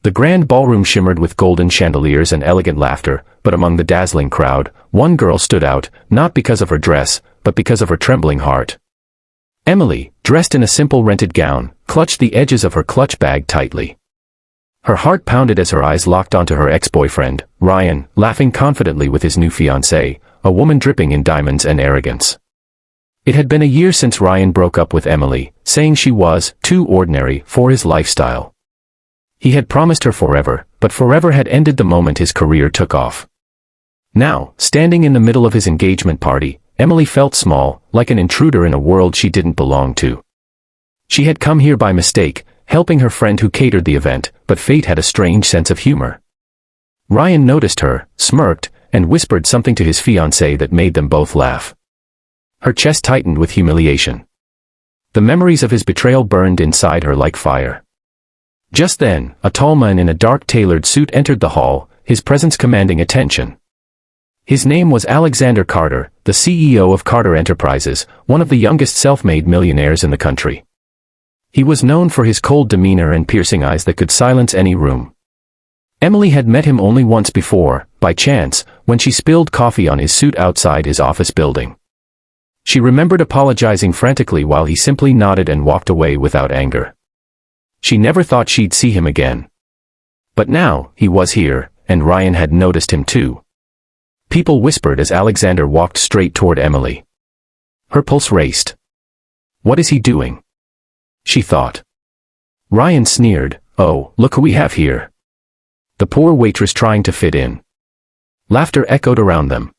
The grand ballroom shimmered with golden chandeliers and elegant laughter, but among the dazzling crowd, one girl stood out, not because of her dress, but because of her trembling heart. Emily, dressed in a simple rented gown, clutched the edges of her clutch bag tightly. Her heart pounded as her eyes locked onto her ex-boyfriend, Ryan, laughing confidently with his new fiancée, a woman dripping in diamonds and arrogance. It had been a year since Ryan broke up with Emily, saying she was too ordinary for his lifestyle. He had promised her forever, but forever had ended the moment his career took off. Now, standing in the middle of his engagement party, Emily felt small, like an intruder in a world she didn't belong to. She had come here by mistake, helping her friend who catered the event, but fate had a strange sense of humor. Ryan noticed her, smirked, and whispered something to his fiancée that made them both laugh. Her chest tightened with humiliation. The memories of his betrayal burned inside her like fire. Just then, a tall man in a dark tailored suit entered the hall, his presence commanding attention. His name was Alexander Carter, the CEO of Carter Enterprises, one of the youngest self-made millionaires in the country. He was known for his cold demeanor and piercing eyes that could silence any room. Emily had met him only once before, by chance, when she spilled coffee on his suit outside his office building. She remembered apologizing frantically while he simply nodded and walked away without anger. She never thought she'd see him again. But now, he was here, and Ryan had noticed him too. People whispered as Alexander walked straight toward Emily. Her pulse raced. What is he doing? She thought. Ryan sneered, "Oh, look who we have here." The poor waitress trying to fit in. Laughter echoed around them.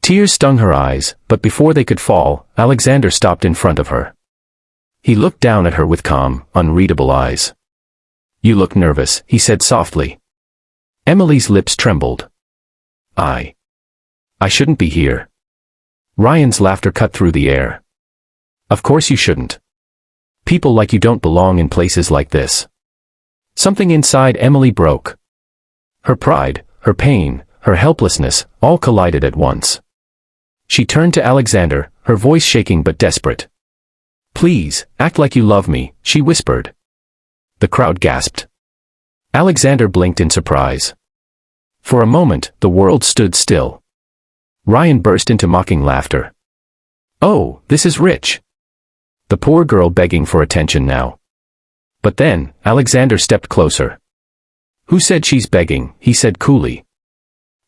Tears stung her eyes, but before they could fall, Alexander stopped in front of her. He looked down at her with calm, unreadable eyes. "You look nervous," he said softly. Emily's lips trembled. I shouldn't be here." Ryan's laughter cut through the air. "Of course you shouldn't. People like you don't belong in places like this." Something inside Emily broke. Her pride, her pain, her helplessness, all collided at once. She turned to Alexander, her voice shaking but desperate. "Please, act like you love me," she whispered. The crowd gasped. Alexander blinked in surprise. For a moment, the world stood still. Ryan burst into mocking laughter. "Oh, this is rich." The poor girl begging for attention now. But then, Alexander stepped closer. "Who said she's begging?" he said coolly.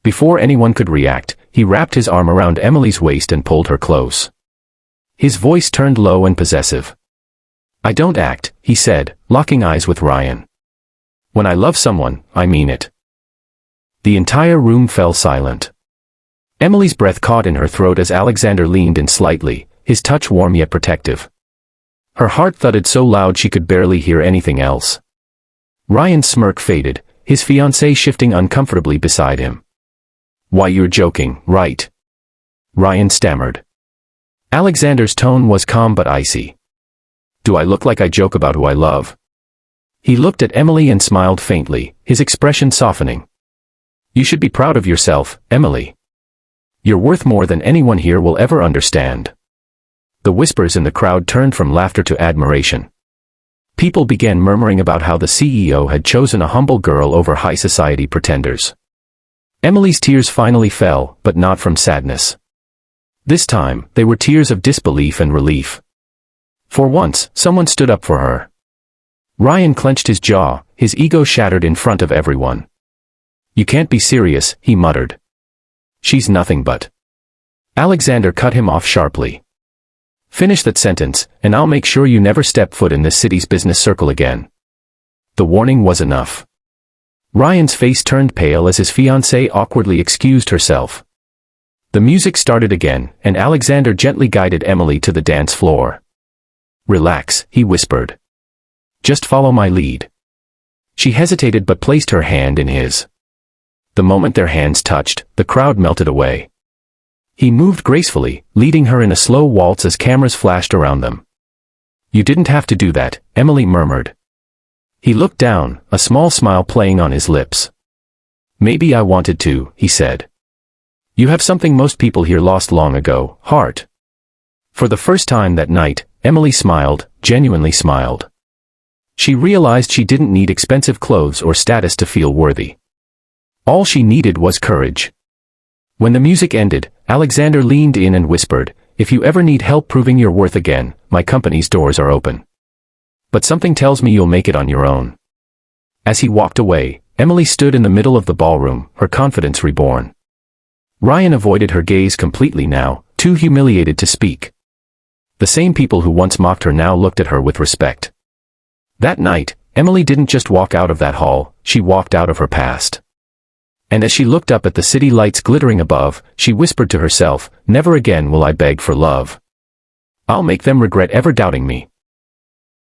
Before anyone could react, he wrapped his arm around Emily's waist and pulled her close. His voice turned low and possessive. "I don't act," he said, locking eyes with Ryan. "When I love someone, I mean it." The entire room fell silent. Emily's breath caught in her throat as Alexander leaned in slightly, his touch warm yet protective. Her heart thudded so loud she could barely hear anything else. Ryan's smirk faded, his fiancée shifting uncomfortably beside him. "Why, you're joking, right?" Ryan stammered. Alexander's tone was calm but icy. "Do I look like I joke about who I love?" He looked at Emily and smiled faintly, his expression softening. "You should be proud of yourself, Emily. You're worth more than anyone here will ever understand." The whispers in the crowd turned from laughter to admiration. People began murmuring about how the CEO had chosen a humble girl over high society pretenders. Emily's tears finally fell, but not from sadness. This time, they were tears of disbelief and relief. For once, someone stood up for her. Ryan clenched his jaw, his ego shattered in front of everyone. "You can't be serious," he muttered. "She's nothing but..." Alexander cut him off sharply. "Finish that sentence, and I'll make sure you never step foot in this city's business circle again." The warning was enough. Ryan's face turned pale as his fiancée awkwardly excused herself. The music started again, and Alexander gently guided Emily to the dance floor. "Relax," he whispered. "Just follow my lead." She hesitated but placed her hand in his. The moment their hands touched, the crowd melted away. He moved gracefully, leading her in a slow waltz as cameras flashed around them. "You didn't have to do that," Emily murmured. He looked down, a small smile playing on his lips. "Maybe I wanted to," he said. "You have something most people here lost long ago, heart." For the first time that night, Emily smiled, genuinely smiled. She realized she didn't need expensive clothes or status to feel worthy. All she needed was courage. When the music ended, Alexander leaned in and whispered, "If you ever need help proving your worth again, my company's doors are open. But something tells me you'll make it on your own." As he walked away, Emily stood in the middle of the ballroom, her confidence reborn. Ryan avoided her gaze completely now, too humiliated to speak. The same people who once mocked her now looked at her with respect. That night, Emily didn't just walk out of that hall, she walked out of her past. And as she looked up at the city lights glittering above, she whispered to herself, "Never again will I beg for love. I'll make them regret ever doubting me."